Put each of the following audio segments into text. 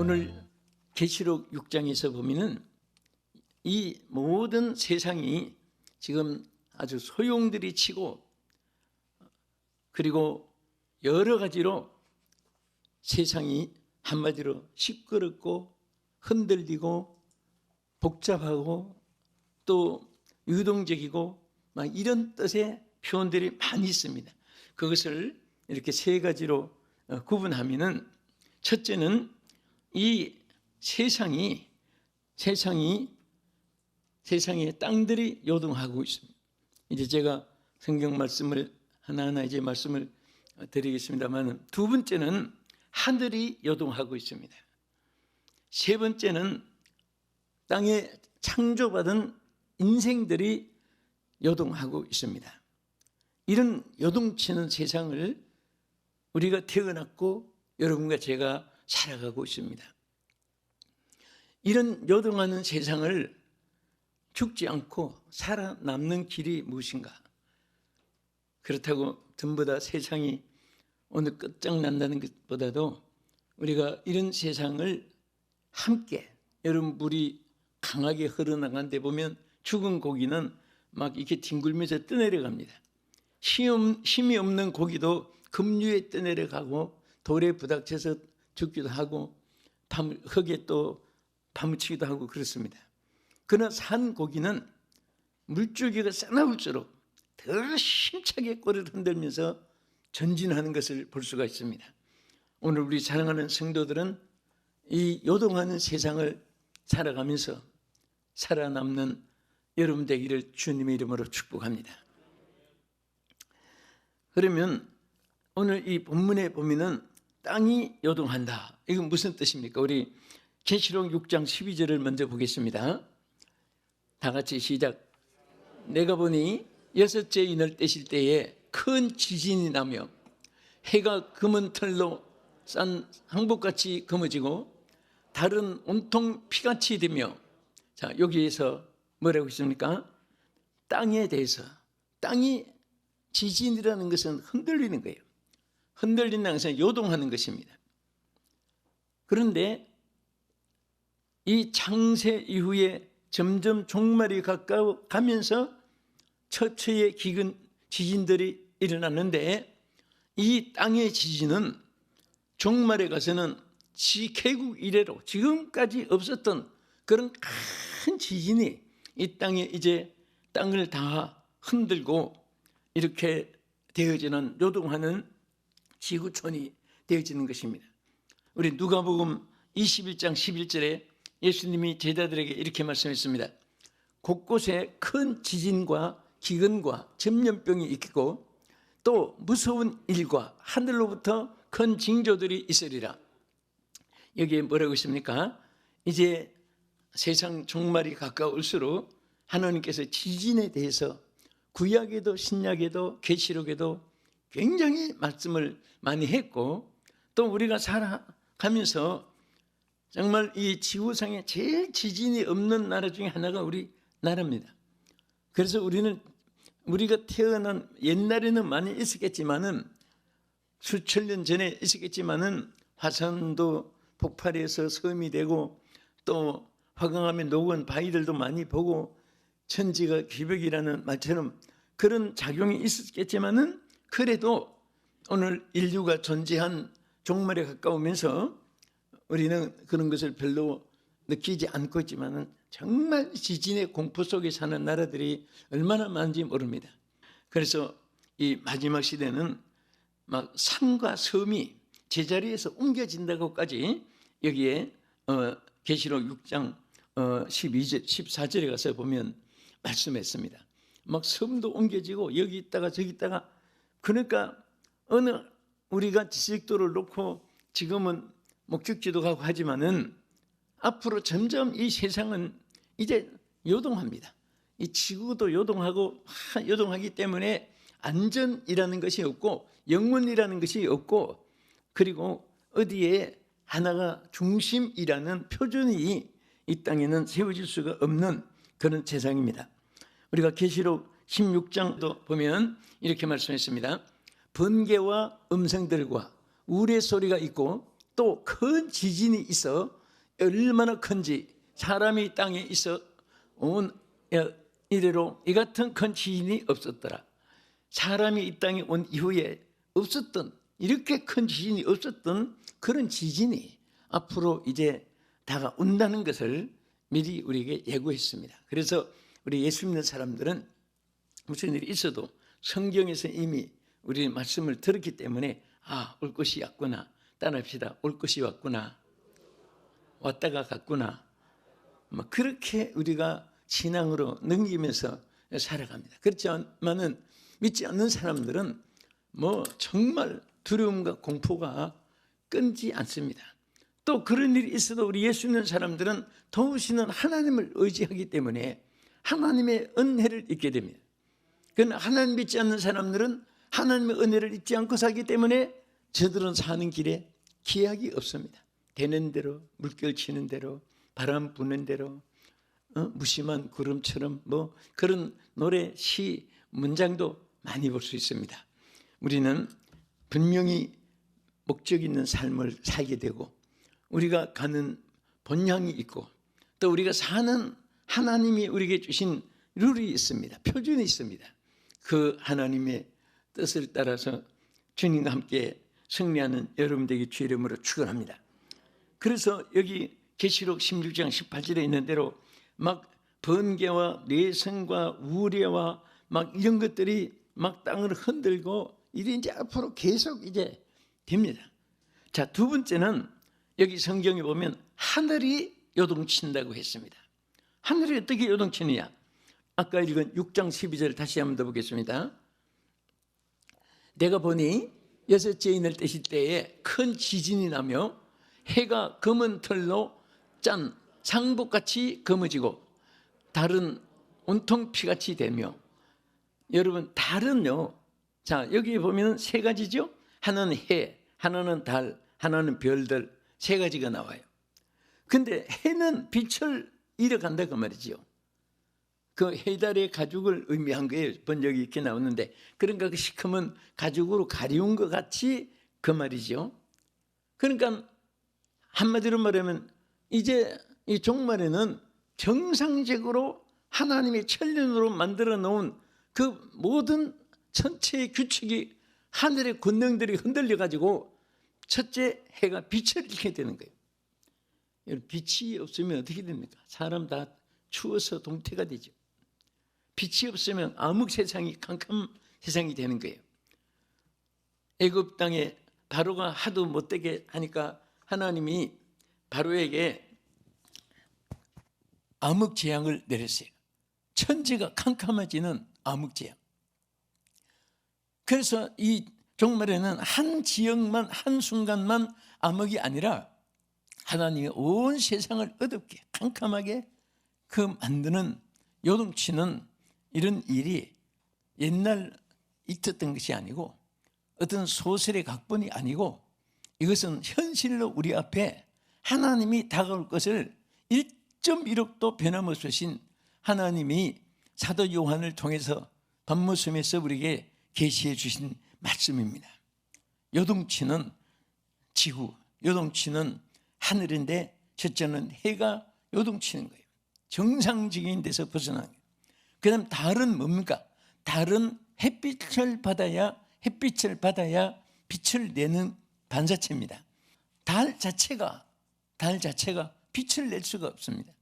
오늘 계시록 6장에서 보면은 이 모든 세상이 지금 아주 소용들이 치고 그리고 여러 가지로 세상이 한마디로 시끄럽고 흔들리고 복잡하고 또 유동적이고 막 이런 뜻의 표현들이 많이 있습니다. 그것을 이렇게 세 가지로 구분하면은 첫째는 이 세상의 땅들이 요동하고 있습니다. 이제 제가 성경 말씀을 하나하나 이제 말씀을 드리겠습니다만, 두 번째는 하늘이 요동하고 있습니다. 세 번째는 땅에 창조받은 인생들이 요동하고 있습니다. 이런 요동치는 세상을 우리가 태어났고 여러분과 제가 살아가고 있습니다. 이런 요동하는 세상을 죽지 않고 살아남는 길이 무엇인가? 그렇다고 전부 다 세상이 오늘 끝장난다는 것보다도 우리가 이런 세상을 함께, 여러분 물이 강하게 흘러나간 데 보면 죽은 고기는 막 이렇게 뒹굴면서 떠내려갑니다. 힘이 없는 고기도 급류에 떠내려가고 돌에 부닥쳐서 죽기도 하고 흙에 또 파묻히기도 하고 그렇습니다. 그러나 산 고기는 물줄기가 싸나울수록 더 힘차게 꼬리를 흔들면서 전진하는 것을 볼 수가 있습니다. 오늘 우리 사랑하는 성도들은 이 요동하는 세상을 살아가면서 살아남는 여러분 되기를 주님의 이름으로 축복합니다. 그러면 오늘 이 본문에 보면은 땅이 요동한다. 이건 무슨 뜻입니까? 우리 계시록 6장 12절을 먼저 보겠습니다. 다 같이 시작. 내가 보니 여섯째 인을 떼실 때에 큰 지진이 나며 해가 검은 털로 싼 항복같이 검어지고 달은 온통 피같이 되며, 자 여기에서 뭐라고 했습니까? 땅에 대해서, 땅이 지진이라는 것은 흔들리는 거예요. 흔들린다는 것은 요동하는 것입니다. 그런데 이 창세 이후에 점점 종말이 가까워 가면서 처처의 기근 지진들이 일어났는데, 이 땅의 지진은 종말에 가서는 개국 이래로 지금까지 없었던 그런 큰 지진이 이 땅에 이제 땅을 다 흔들고 이렇게 되어지는, 요동하는 지구촌이 되어지는 것입니다. 우리 누가복음 21장 11절에 예수님이 제자들에게 이렇게 말씀했습니다. 곳곳에 큰 지진과 기근과 전염병이 있고 또 무서운 일과 하늘로부터 큰 징조들이 있으리라. 여기에 뭐라고 있습니까? 이제 세상 종말이 가까울수록 하나님께서 지진에 대해서 구약에도 신약에도 계시록에도 굉장히 말씀을 많이 했고, 또 우리가 살아가면서 정말 이 지구상에 제일 지진이 없는 나라 중에 하나가 우리 나라입니다. 그래서 우리가 태어난 옛날에는 많이 있었겠지만은, 수천 년 전에 있었겠지만은 화산도 폭발해서 섬이 되고 또 화강암에 녹은 바위들도 많이 보고 천지가 기벽이라는 말처럼 그런 작용이 있었겠지만은, 그래도 오늘 인류가 존재한 종말에 가까우면서 우리는 그런 것을 별로 느끼지 않고 있지만은 정말 지진의 공포 속에 사는 나라들이 얼마나 많은지 모릅니다. 그래서 이 마지막 시대는 막 산과 섬이 제자리에서 옮겨진다고까지 여기에 계시록 6장 12절 14절에 가서 보면 말씀했습니다. 막 섬도 옮겨지고 여기 있다가 저기 있다가, 그러니까 어느 우리가 지식도를 놓고 지금은 목적지도 가고 하지만은 앞으로 점점 이 세상은 이제 요동합니다. 이 지구도 요동하기 때문에 안전이라는 것이 없고 영원이라는 것이 없고, 그리고 어디에 하나가 중심이라는 표준이 이 땅에는 세워질 수가 없는 그런 세상입니다. 우리가 계시록 16장도 보면 이렇게 말씀했습니다. 번개와 음성들과 우레 소리가 있고 또 큰 지진이 있어 얼마나 큰지 사람이 땅에 있어 온 이래로 이 같은 큰 지진이 없었더라. 사람이 이 땅에 온 이후에 없었던 이렇게 큰 지진이 없었던 그런 지진이 앞으로 이제 다가온다는 것을 미리 우리에게 예고했습니다. 그래서 우리 예수 믿는 사람들은 무슨 일이 있어도 성경에서 이미 우리 말씀을 들었기 때문에 올 것이 왔구나. 따라합시다. 올 것이 왔구나. 왔다가 갔구나. 그렇게 우리가 신앙으로 넘기면서 살아갑니다. 그렇지만은 믿지 않는 사람들은 정말 두려움과 공포가 끊지 않습니다. 또 그런 일이 있어도 우리 예수 믿는 사람들은 도우시는 하나님을 의지하기 때문에 하나님의 은혜를 잊게 됩니다. 그러나 하나님 믿지 않는 사람들은 하나님의 은혜를 잊지 않고 살기 때문에 저들은 사는 길에 기약이 없습니다. 되는 대로, 물결 치는 대로, 바람 부는 대로, 무심한 구름처럼 그런 노래, 시, 문장도 많이 볼 수 있습니다. 우리는 분명히 목적 있는 삶을 살게 되고 우리가 가는 본향이 있고 또 우리가 사는 하나님이 우리에게 주신 룰이 있습니다. 표준이 있습니다. 그 하나님의 뜻을 따라서 주님과 함께 승리하는 여러분 되기 주의 이름으로 축원합니다. 그래서 여기 계시록 16장 18절에 있는 대로 번개와 뇌성과 우레와 이런 것들이 땅을 흔들고 이게 이제 앞으로 계속 이제 됩니다. 자, 두 번째는 여기 성경에 보면 하늘이 요동친다고 했습니다. 하늘이 어떻게 요동치느냐? 아까 읽은 6장 12절 다시 한번 더 보겠습니다. 내가 보니 여섯째 인을 떼실 때에 큰 지진이 나며 해가 검은 털로 짠 상복같이 검어지고 달은 온통 피같이 되며 여러분 달은요, 자 여기 보면 세 가지죠. 하나는 해, 하나는 달, 하나는 별들 세 가지가 나와요. 근데 해는 빛을 잃어간다 그 말이죠. 그 해달의 가죽을 의미한 거예요. 번역이 이렇게 나오는데 그러니까 그 시커먼 가죽으로 가리운 것 같이 그 말이죠. 그러니까 한마디로 말하면 이제 이 종말에는 정상적으로 하나님의 천년으로 만들어 놓은 그 모든 전체의 규칙이 하늘의 권능들이 흔들려 가지고 첫째 해가 빛을 잃게 되는 거예요. 빛이 없으면 어떻게 됩니까? 사람 다 추워서 동태가 되죠. 빛이 없으면 암흑 세상이 캄캄 세상이 되는 거예요. 애굽 땅에 바로가 하도 못되게 하니까 하나님이 바로에게 암흑 재앙을 내렸어요. 천지가 캄캄해지는 암흑 재앙. 그래서 이 종말에는 한 지역만 한순간만 암흑이 아니라 하나님이 온 세상을 어둡게 캄캄하게 만드는 요동치는 이런 일이 옛날 있었던 것이 아니고 어떤 소설의 각본이 아니고 이것은 현실로 우리 앞에 하나님이 다가올 것을 1.1억도 변함없으신 하나님이 사도 요한을 통해서 반모섬에서 우리에게 계시해 주신 말씀입니다. 요동치는 지구, 요동치는 하늘인데 첫째는 해가 요동치는 거예요. 정상적인 데서 벗어나는 거예요. 그 다음 달은 뭡니까? 달은 햇빛을 받아야 빛을 내는 반사체입니다. 달 자체가 빛을 낼 수가 없습니다.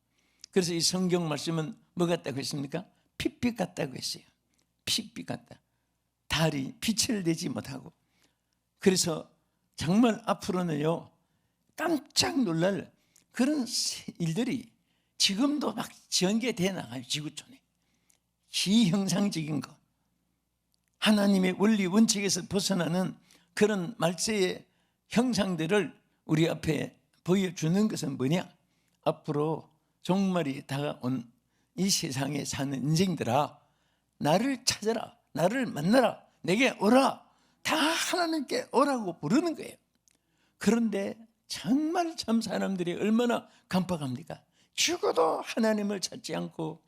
그래서 이 성경 말씀은 뭐 같다고 했습니까? 핏빛 같다고 했어요. 핏빛 같다. 달이 빛을 내지 못하고. 그래서 정말 앞으로는요 깜짝 놀랄 그런 일들이 지금도 막 전개되어 나가요. 지구촌에 비형상적인 것, 하나님의 원리 원칙에서 벗어나는 그런 말세의 형상들을 우리 앞에 보여주는 것은 뭐냐? 앞으로 종말이 다가온 이 세상에 사는 인생들아, 나를 찾아라, 나를 만나라, 내게 오라, 다 하나님께 오라고 부르는 거예요. 그런데 정말 참 사람들이 얼마나 깜빡합니까? 죽어도 하나님을 찾지 않고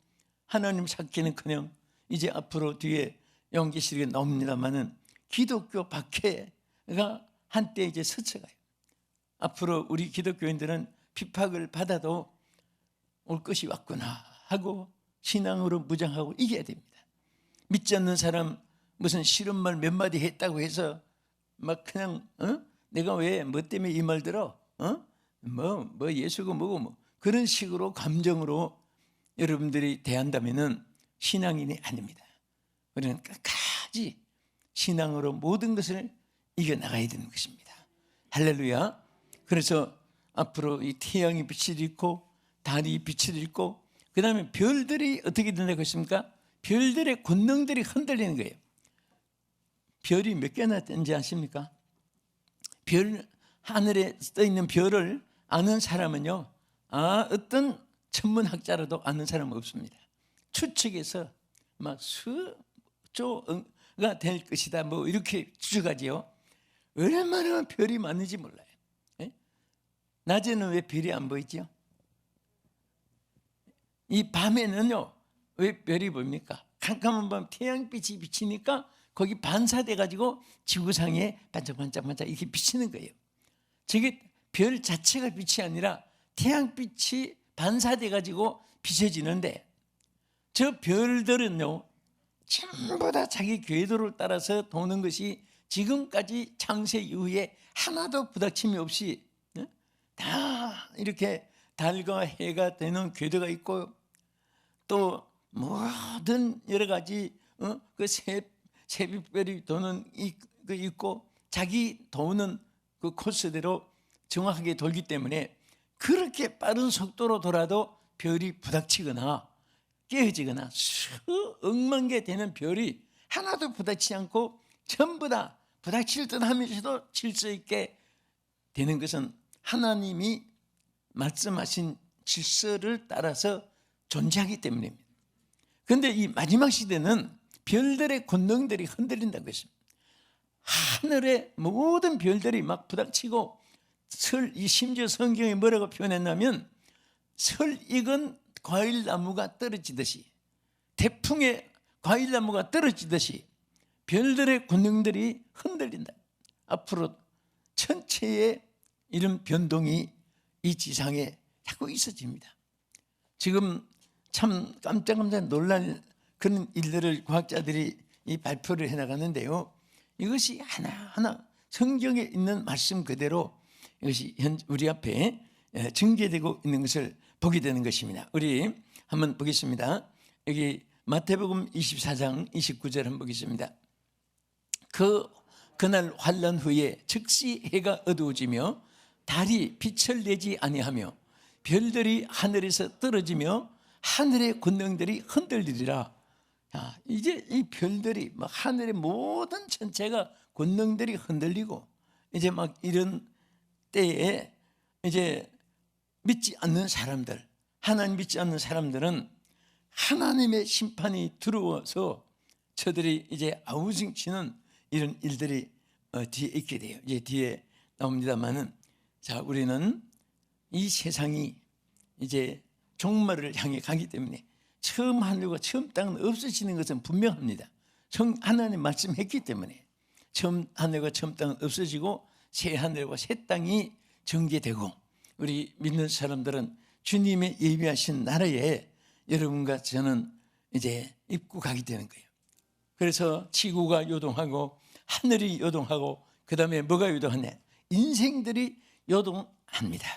하나님 찾기는커녕 이제 앞으로 뒤에 용기시리게 나옵니다마는 기독교 박해가 한때 이제 스쳐가요. 앞으로 우리 기독교인들은 핍박을 받아도 올 것이 왔구나 하고 신앙으로 무장하고 이겨야 됩니다. 믿지 않는 사람 무슨 싫은 말 몇 마디 했다고 해서 막 그냥 내가 왜 뭐 때문에 이 말 들어? 뭐 예수가 뭐고 뭐 그런 식으로 감정으로 여러분들이 대한다면은 신앙인이 아닙니다. 우리는 끝까지 신앙으로 모든 것을 이겨나가야 되는 것입니다. 할렐루야. 그래서 앞으로 이 태양이 빛을 잃고 달이 빛을 잃고 그 다음에 별들이 어떻게 된다고 했습니까? 별들의 권능들이 흔들리는 거예요. 별이 몇 개나 되는지 아십니까? 별, 하늘에 떠 있는 별을 아는 사람은요, 어떤 천문학자라도 아는 사람은 없습니다. 추측해서 막 수조가 될 것이다 뭐 이렇게 추측하지요. 얼마나 별이 많은지 몰라요. 예? 낮에는 왜 별이 안 보이죠? 이 밤에는요 왜 별이 보입니까? 캄캄한 밤 태양빛이 비치니까 거기 반사돼 가지고 지구상에 반짝반짝반짝 이렇게 비치는 거예요. 저게 별 자체가 빛이 아니라 태양빛이 반사돼 가지고 비춰지는데 저 별들은요 전부 다 자기 궤도를 따라서 도는 것이 지금까지 창세 이후에 하나도 부닥침이 없이 다 이렇게 달과 해가 되는 궤도가 있고 또 모든 여러 가지 그 새벽별이 도는 그 있고 자기 도는 그 코스대로 정확하게 돌기 때문에 그렇게 빠른 속도로 돌아도 별이 부닥치거나 깨어지거나 수억만 개 되는 별이 하나도 부닥치지 않고 전부 다 부닥칠 듯 하면서도 질서 있게 되는 것은 하나님이 말씀하신 질서를 따라서 존재하기 때문입니다. 그런데 이 마지막 시대는 별들의 권능들이 흔들린다고 했습니다. 하늘의 모든 별들이 막 부닥치고 심지어 성경에 뭐라고 표현했냐면 설 익은 과일나무가 떨어지듯이 태풍에 과일나무가 떨어지듯이 별들의 권능들이 흔들린다. 앞으로 천체의 이런 변동이 이 지상에 자꾸 있어집니다. 지금 참 깜짝깜짝 놀랄 그런 일들을 과학자들이 이 발표를 해나가는데요. 이것이 하나하나 성경에 있는 말씀 그대로 이것이 우리 앞에 증개되고 있는 것을 보게 되는 것입니다. 우리 한번 보겠습니다. 여기 마태복음 24장 29절 한번 보겠습니다. 그날 환란 후에 즉시 해가 어두워지며 달이 빛을 내지 아니하며 별들이 하늘에서 떨어지며 하늘의 권능들이 흔들리리라. 이제 이 별들이 막 하늘의 모든 전체가 권능들이 흔들리고 이제 막 이런 때에 이제 믿지 않는 사람들, 하나님 믿지 않는 사람들은 하나님의 심판이 들어와서 저들이 이제 아우징치는 이런 일들이 뒤에 있게 돼요. 이제 뒤에 나옵니다만은 자, 우리는 이 세상이 이제 종말을 향해 가기 때문에 처음 하늘과 처음 땅은 없어지는 것은 분명합니다. 하나님 말씀했기 때문에 처음 하늘과 처음 땅은 없어지고 새 하늘과 새 땅이 정개되고 우리 믿는 사람들은 주님의 예비하신 나라에 여러분과 저는 이제 입국하게 되는 거예요. 그래서 지구가 요동하고 하늘이 요동하고 그 다음에 뭐가 요동하냐? 인생들이 요동합니다.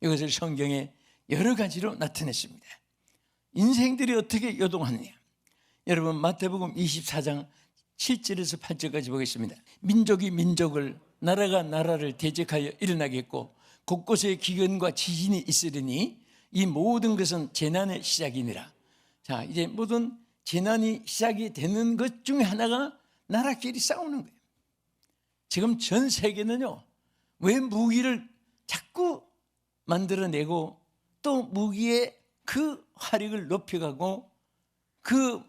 이것을 성경에 여러 가지로 나타냈습니다. 인생들이 어떻게 요동하느냐? 여러분 마태복음 24장 7절에서 8절까지 보겠습니다. 민족이 민족을 나라가 나라를 대적하여 일어나겠고 곳곳에 기근과 지진이 있으리니 이 모든 것은 재난의 시작이니라. 자, 이제 모든 재난이 시작이 되는 것 중에 하나가 나라끼리 싸우는 거예요. 지금 전 세계는요, 왜 무기를 자꾸 만들어내고 또 무기의 그 화력을 높여가고 그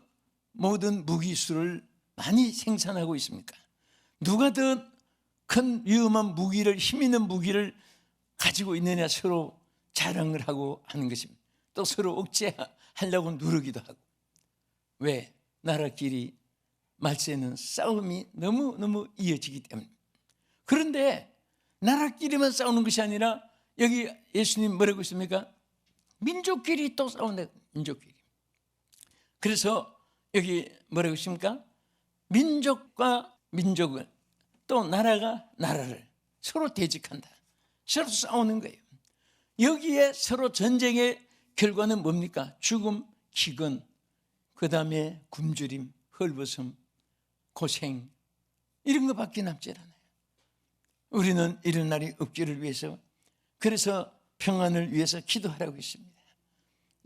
모든 무기수를 많이 생산하고 있습니까? 누가 더 큰 위험한 무기를, 힘 있는 무기를 가지고 있느냐 서로 자랑을 하고 하는 것입니다. 또 서로 억제하려고 누르기도 하고. 왜? 나라끼리 말세는 싸움이 너무너무 이어지기 때문에. 그런데 나라끼리만 싸우는 것이 아니라 여기 예수님 뭐라고 했습니까? 민족끼리 또 싸운다. 민족끼리. 그래서 여기 뭐라고 했습니까? 민족과 민족을, 또 나라가 나라를 서로 대적한다. 서로 싸우는 거예요. 여기에 서로 전쟁의 결과는 뭡니까? 죽음, 기근, 그 다음에 굶주림, 헐벗음, 고생, 이런 것밖에 남지 않아요. 우리는 이런 날이 없기를 위해서, 그래서 평안을 위해서 기도하라고 했습니다.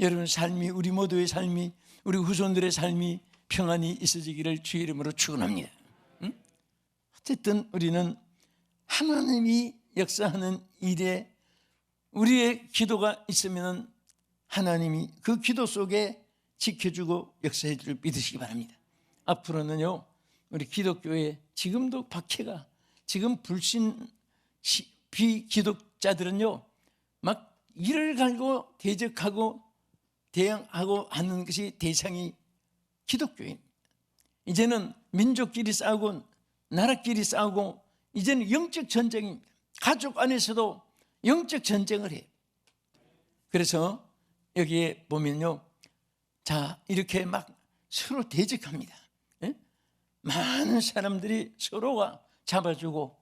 여러분 삶이, 우리 모두의 삶이, 우리 후손들의 삶이 평안이 있어지기를 주의 이름으로 축원합니다. 어쨌든 우리는 하나님이 역사하는 일에 우리의 기도가 있으면 하나님이 그 기도 속에 지켜주고 역사해 줄 믿으시기 바랍니다. 앞으로는요, 우리 기독교에 지금도 박해가, 지금 불신 비기독자들은요 막 이를 갈고 대적하고 대항하고 하는 것이 대상이 기독교인. 이제는 민족끼리 싸우고 나라끼리 싸우고, 이제는 영적 전쟁입니다. 가족 안에서도 영적 전쟁을 해요. 그래서 여기에 보면요, 자, 이렇게 막 서로 대적합니다. 예? 많은 사람들이 서로가 잡아주고,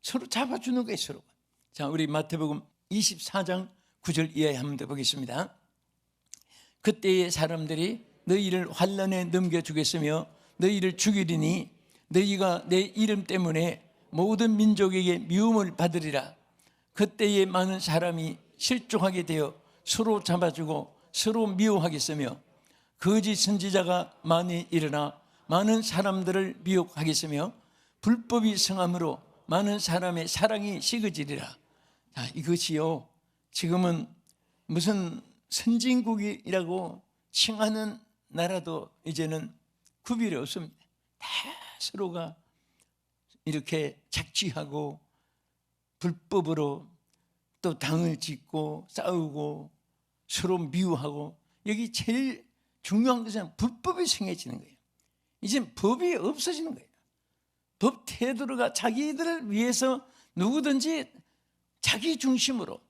서로 잡아주는 거예요, 서로가. 자, 우리 마태복음 24장 9절 이하에 한번 더 보겠습니다. 그때의 사람들이 너희를 환난에 넘겨주겠으며 너희를 죽이리니 너희가 내 이름 때문에 모든 민족에게 미움을 받으리라. 그때에 많은 사람이 실족하게 되어 서로 잡아주고 서로 미워하겠으며 거짓 선지자가 많이 일어나 많은 사람들을 미혹하겠으며 불법이 성함으로 많은 사람의 사랑이 식어지리라. 자, 이것이요, 지금은 무슨 선진국이라고 칭하는 나라도 이제는 구별이 없습니다. 다 서로가 이렇게 착취하고 불법으로 또 당을 짓고 싸우고 서로 미워하고, 여기 제일 중요한 것은 불법이 생겨지는 거예요. 이제 법이 없어지는 거예요. 법 태도가 자기들을 위해서 누구든지 자기 중심으로,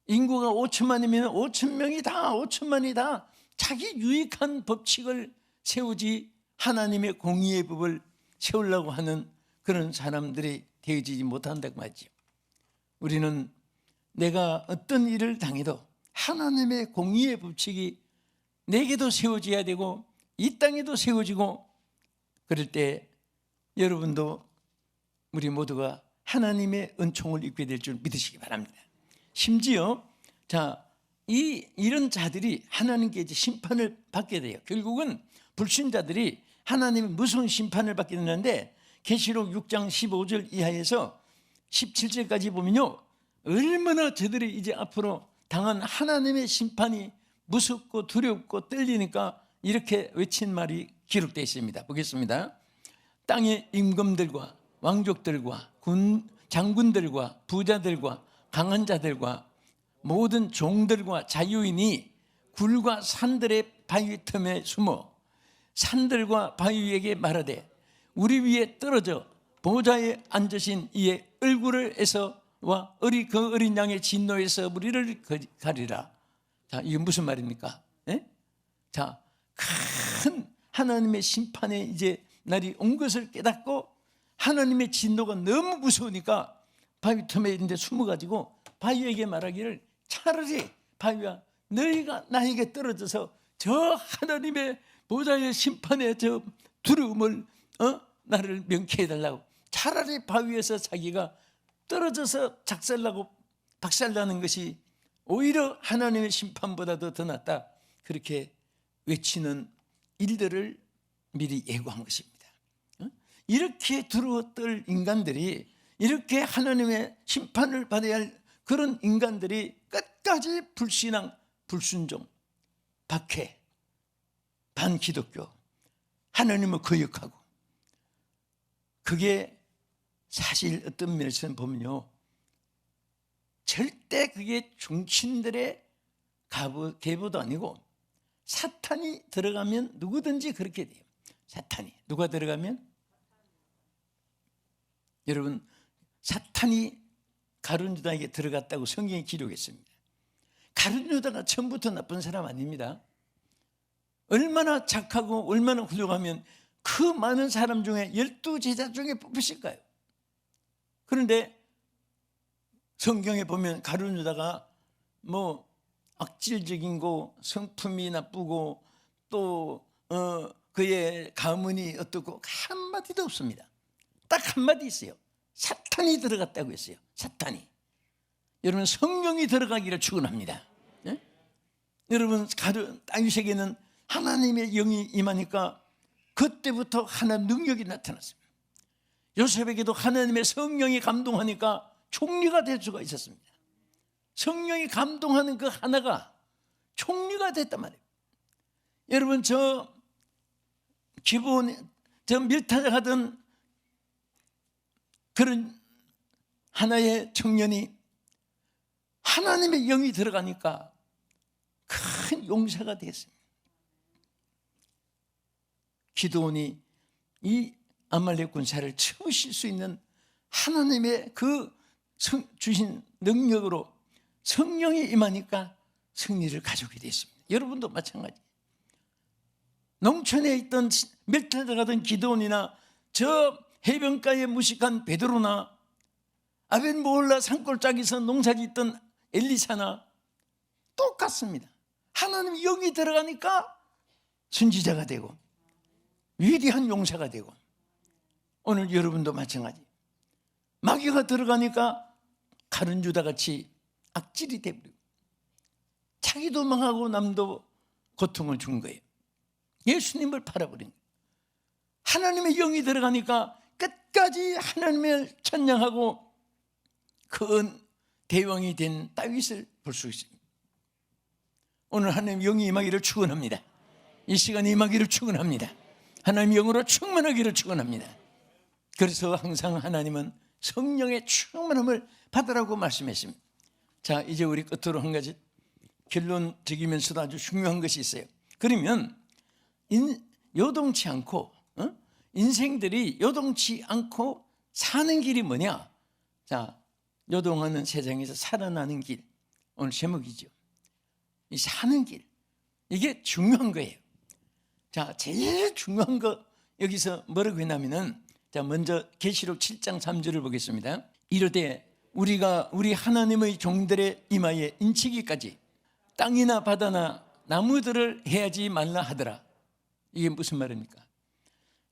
인구가 5천만이면 5천 다 5천만이 다 자기 유익한 법칙을 세우지 하나님의 공의의 법을 세우려고 하는 그런 사람들이 되어지지 못한다고 말이죠. 우리는 내가 어떤 일을 당해도 하나님의 공의의 법칙이 내게도 세워져야 되고 이 땅에도 세워지고, 그럴 때 여러분도 우리 모두가 하나님의 은총을 입게 될 줄 믿으시기 바랍니다. 심지어 이런 자들이 하나님께 이제 심판을 받게 돼요. 결국은 불신자들이 하나님의 무서운 심판을 받게 되는데, 계시록 6장 15절 이하에서 17절까지 보면요, 얼마나 저들이 이제 앞으로 당한 하나님의 심판이 무섭고 두렵고 떨리니까 이렇게 외친 말이 기록되어 있습니다. 보겠습니다. 땅의 임금들과 왕족들과 장군들과 부자들과 강한 자들과 모든 종들과 자유인이 굴과 산들의 바위 틈에 숨어 산들과 바위에게 말하되 우리 위에 떨어져 보좌에 앉으신 이의 얼굴을 에서와 그 어린 양의 진노에서 우리를 가리라. 자, 이게 무슨 말입니까? 예? 자, 큰 하나님의 심판에 이제 날이 온 것을 깨닫고 하나님의 진노가 너무 무서우니까 바위 틈에 있는데 숨어가지고 바위에게 말하기를, 차라리 바위야, 너희가 나에게 떨어져서 저 하나님의 보좌의 심판의 저 두려움을 나를 명쾌해달라고, 차라리 바위에서 자기가 떨어져서 박살나는 것이 오히려 하나님의 심판보다도 더 낫다, 그렇게 외치는 일들을 미리 예고한 것입니다. 이렇게 두려워 떨 인간들이, 이렇게 하나님의 심판을 받아야 할 그런 인간들이 끝까지 불신앙, 불순종, 박해, 반기독교, 하나님을 거역하고, 그게 사실 어떤 면에서는 보면요, 절대 그게 종친들의 계보도 아니고 사탄이 들어가면 누구든지 그렇게 돼요. 사탄이 누가 들어가면, 여러분 사탄이 가룟 유다에게 들어갔다고 성경이 기록했습니다. 가룟 유다가 처음부터 나쁜 사람 아닙니다. 얼마나 착하고 얼마나 훌륭하면 그 많은 사람 중에 12제자 중에 뽑히실까요? 그런데 성경에 보면 가룟 유다가 뭐 악질적인 거, 성품이 나쁘고 또 그의 가문이 어떻고 한마디도 없습니다. 딱 한마디 있어요. 사탄이 들어갔다고 했어요. 사탄이. 여러분, 성령이 들어가기를 축원합니다. 네? 여러분, 다윗에게는 하나님의 영이 임하니까 그때부터 하나님 능력이 나타났습니다. 요셉에게도 하나님의 성령이 감동하니까 총리가 될 수가 있었습니다. 성령이 감동하는 그 하나가 총리가 됐단 말이에요. 여러분, 저 밀타하던 그런 하나의 청년이 하나님의 영이 들어가니까 큰 용사가 됐습니다. 기드온이 이 아말렉 군사를 치우실 수 있는 하나님의 그 주신 능력으로 성령이 임하니까 승리를 가져오게 됐습니다. 여러분도 마찬가지. 농촌에 있던 밀타하던 기드온이나 저 해변가에 무식한 베드로나 아벤모올라 산골짜기에서 농사짓던 엘리사나 똑같습니다. 하나님의 영이 들어가니까 순지자가 되고 위대한 용사가 되고, 오늘 여러분도 마찬가지. 마귀가 들어가니까 가룟 유다같이 악질이 되버리고 자기도 망하고 남도 고통을 준 거예요. 예수님을 팔아버린 거예요. 하나님의 영이 들어가니까 끝까지 하나님을 찬양하고 그 대왕이 된 다윗을 볼 수 있습니다. 오늘 하나님의 영이 임하기를 축원합니다. 이 시간에 임하기를 축원합니다. 하나님의 영으로 충만하기를 축원합니다. 그래서 항상 하나님은 성령의 충만함을 받으라고 말씀했습니다. 자, 이제 우리 끝으로 한 가지 결론적이면서도 아주 중요한 것이 있어요. 그러면 요동치 않고 인생들이 요동치 않고 사는 길이 뭐냐? 자, 요동하는 세상에서 살아나는 길, 오늘 제목이죠. 이 사는 길, 이게 중요한 거예요. 자, 제일 중요한 거 여기서 뭐라고 했냐면은, 자, 먼저 계시록 7장 3절을 보겠습니다. 이르되 우리가 우리 하나님의 종들의 이마에 인치기까지 땅이나 바다나 나무들을 해하지 말라 하더라. 이게 무슨 말입니까?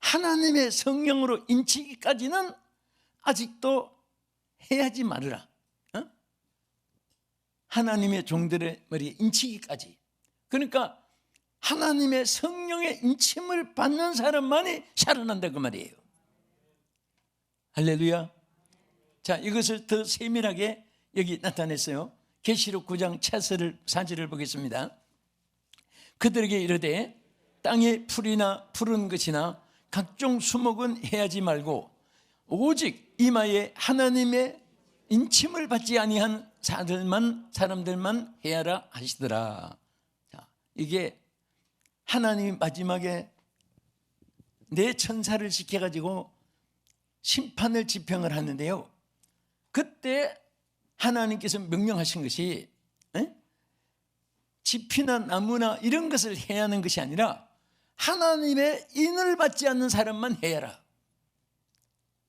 하나님의 성령으로 인치기까지는 아직도 해하지 말으라. 하나님의 종들의 머리에 인치기까지. 그러니까 하나님의 성령의 인침을 받는 사람만이 살아난다 그 말이에요. 할렐루야. 자, 이것을 더 세밀하게 여기 나타냈어요. 계시록 9장 4절을 보겠습니다. 그들에게 이르되 땅의 풀이나 푸른 것이나 각종 수목은 해하지 말고 오직 이마에 하나님의 인침을 받지 아니한 사람들만 해야라 하시더라. 자, 이게 하나님이 마지막에 내 천사를 시켜가지고 심판을 집행을 하는데요, 그때 하나님께서 명령하신 것이 집이나 나무나 이런 것을 해야 하는 것이 아니라 하나님의 인을 받지 않는 사람만 해야라.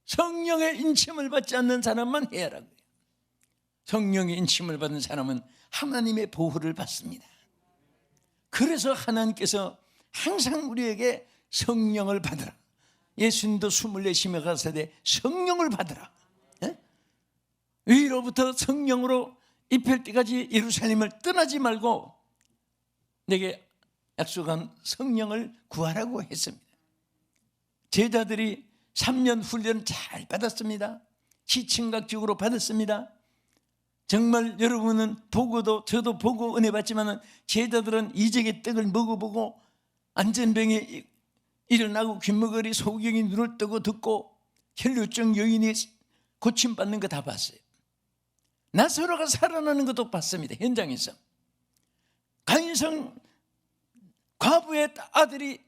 성령의 인침을 받지 않는 사람만 해야라. 성령의 인침을 받은 사람은 하나님의 보호를 받습니다. 그래서 하나님께서 항상 우리에게 성령을 받으라. 예수님도 24시며 가사대 성령을 받으라. 위로부터 성령으로 입힐 때까지 예루살렘을 떠나지 말고 내게 약속한 성령을 구하라고 했습니다. 제자들이 3년 훈련을 잘 받았습니다. 시청각적으로 받았습니다. 정말 여러분은 보고도 저도 보고 은혜 받지만 제자들은 이적의 떡을 먹어보고 안전병에 일어나고 귓머거리 소경이 눈을 뜨고 듣고 혈류증 여인이 고침받는 거 다 봤어요. 나사로가 살아나는 것도 봤습니다. 현장에서. 가인성 과부의 아들이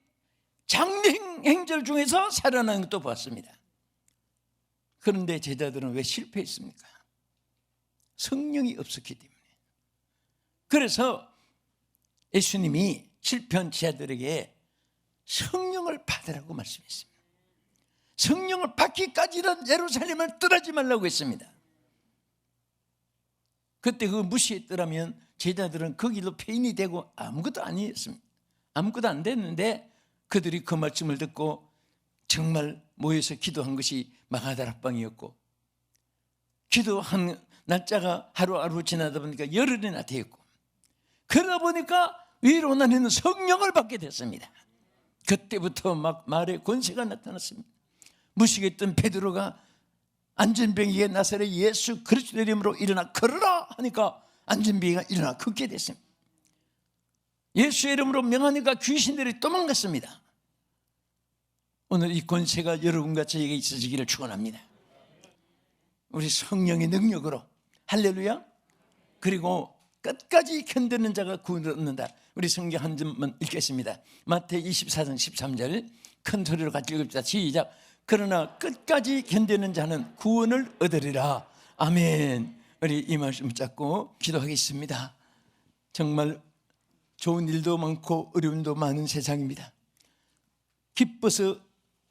장례 행절 중에서 살아나는 것도 봤습니다. 그런데 제자들은 왜 실패했습니까? 성령이 없었기 때문에. 그래서 예수님이 실패한 제자들에게 성령을 받으라고 말씀했습니다. 성령을 받기까지는 예루살렘을 떠나지 말라고 했습니다. 그때 그거 무시했더라면 제자들은 거기도 폐인이 되고 아무것도 아니었습니다. 아무것도 안 됐는데 그들이 그 말씀을 듣고 정말 모여서 기도한 것이 마가다락방이었고, 기도한 날짜가 하루하루 지나다 보니까 열흘이나 되었고, 그러다 보니까 위로 나는 성령을 받게 됐습니다. 그때부터 막 말에 권세가 나타났습니다. 무식했던 베드로가 안전병이에 나사렛 예수 그리스도의 이름으로 일어나 걸으라 하니까 안전병이가 일어나 걷게 됐습니다. 예수의 이름으로 명하니까 귀신들이 도망갔습니다. 오늘 이 권세가 여러분과 저에게 있어지기를 축원합니다. 우리 성령의 능력으로, 할렐루야. 그리고 끝까지 견디는 자가 구원을 얻는다. 우리 성경 한 점만 읽겠습니다. 마태복음 24장 13절 큰 소리로 같이 읽읍시다. 시작. 그러나 끝까지 견디는 자는 구원을 얻으리라. 아멘. 우리 이 말씀 잡고 기도하겠습니다. 정말 좋은 일도 많고 어려움도 많은 세상입니다. 기뻐서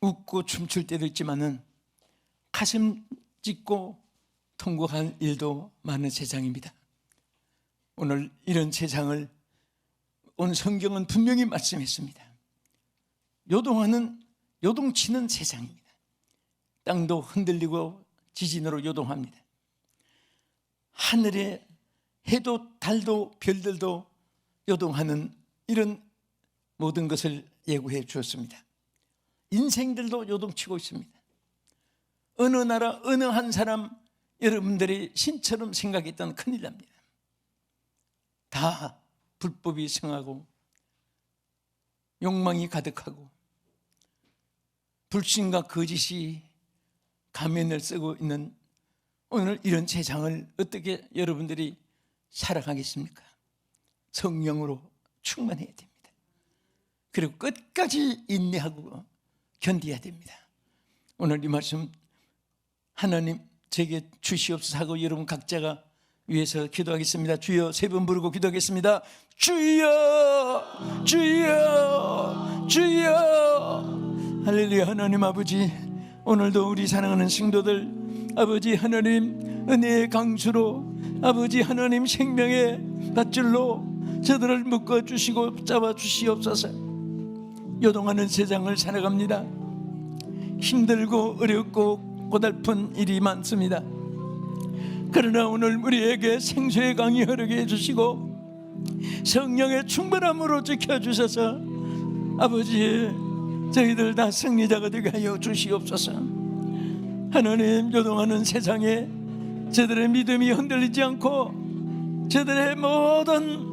웃고 춤출 때도 있지만은 가슴 찢고 통곡한 일도 많은 세상입니다. 오늘 이런 세상을 오늘 성경은 분명히 말씀했습니다. 요동치는 세상입니다. 땅도 흔들리고 지진으로 요동합니다. 하늘에 해도 달도 별들도 요동하는 이런 모든 것을 예고해 주었습니다. 인생들도 요동치고 있습니다. 어느 나라 어느 한 사람 여러분들이 신처럼 생각했던 큰일 납니다. 다 불법이 성하고 욕망이 가득하고 불신과 거짓이 가면을 쓰고 있는 오늘 이런 세상을 어떻게 여러분들이 살아가겠습니까? 성령으로 충만해야 됩니다. 그리고 끝까지 인내하고 견뎌야 됩니다. 오늘 이 말씀 하나님 제게 주시옵소서 하고 여러분 각자가 위해서 기도하겠습니다. 주여 세 번 부르고 기도하겠습니다. 주여 주여 주여. 할렐루야. 하나님 아버지, 오늘도 우리 사랑하는 성도들 아버지 하나님 은혜의 강수로 아버지 하나님 생명의 밧줄로 저들을 묶어주시고 잡아주시옵소서. 요동하는 세상을 살아갑니다. 힘들고 어렵고 고달픈 일이 많습니다. 그러나 오늘 우리에게 생수의 강이 흐르게 해주시고 성령의 충만함으로 지켜주셔서 아버지 저희들 다 승리자가 되게 하여 주시옵소서. 하나님 요동하는 세상에 저들의 믿음이 흔들리지 않고 저들의 모든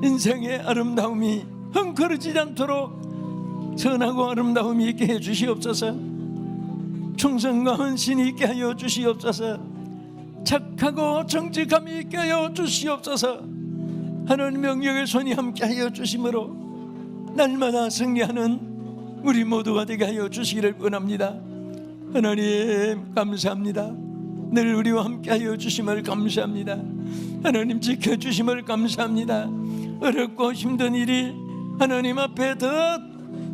인생의 아름다움이 헝클어지지 않도록 선하고 아름다움이 있게 해주시옵소서. 충성과 헌신이 있게 하여 주시옵소서. 착하고 정직함이 있게 하여 주시옵소서. 하나님 명령의 손이 함께 하여 주심으로 날마다 승리하는 우리 모두가 되게 하여 주시기를 원합니다. 하나님 감사합니다. 늘 우리와 함께 하여 주심을 감사합니다. 하나님 지켜주심을 감사합니다. 어렵고 힘든 일이 하나님 앞에 더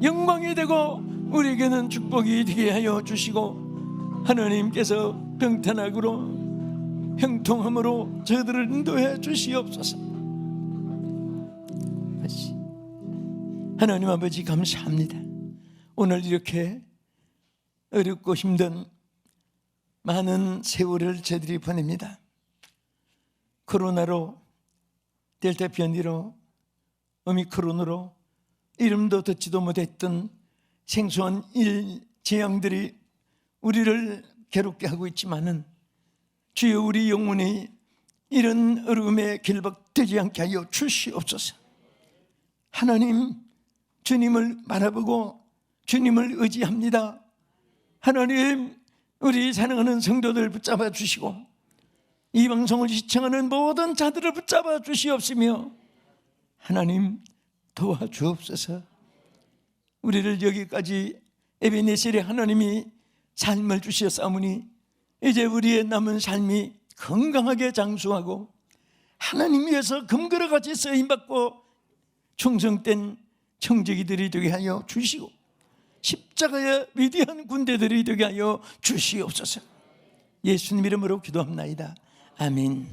영광이 되고 우리에게는 축복이 되게 하여 주시고 하나님께서 평탄하고 형통함으로 저들을 인도해 주시옵소서. 하나님 아버지 감사합니다. 오늘 이렇게 어렵고 힘든 많은 세월을 저들이 보냅니다. 코로나로, 델타 변이로, 오미크론으로 이름도 듣지도 못했던 생소한 재앙들이 우리를 괴롭게 하고 있지만은 주여 우리 영혼이 이런 어려움에 결박되지 않게 하여 주시옵소서. 하나님 주님을 바라보고 주님을 의지합니다. 하나님 우리 사랑하는 성도들 붙잡아 주시고 이 방송을 시청하는 모든 자들을 붙잡아 주시옵시며 하나님 도와주옵소서. 우리를 여기까지 에베네셀의 하나님이 삶을 주셨사오니 이제 우리의 남은 삶이 건강하게 장수하고 하나님 위해서 금그릇같이 쓰임받고 충성된 청지기들이 되게 하여 주시고 십자가의 위대한 군대들이 되게 하여 주시옵소서. 예수님 이름으로 기도합나이다. 아멘.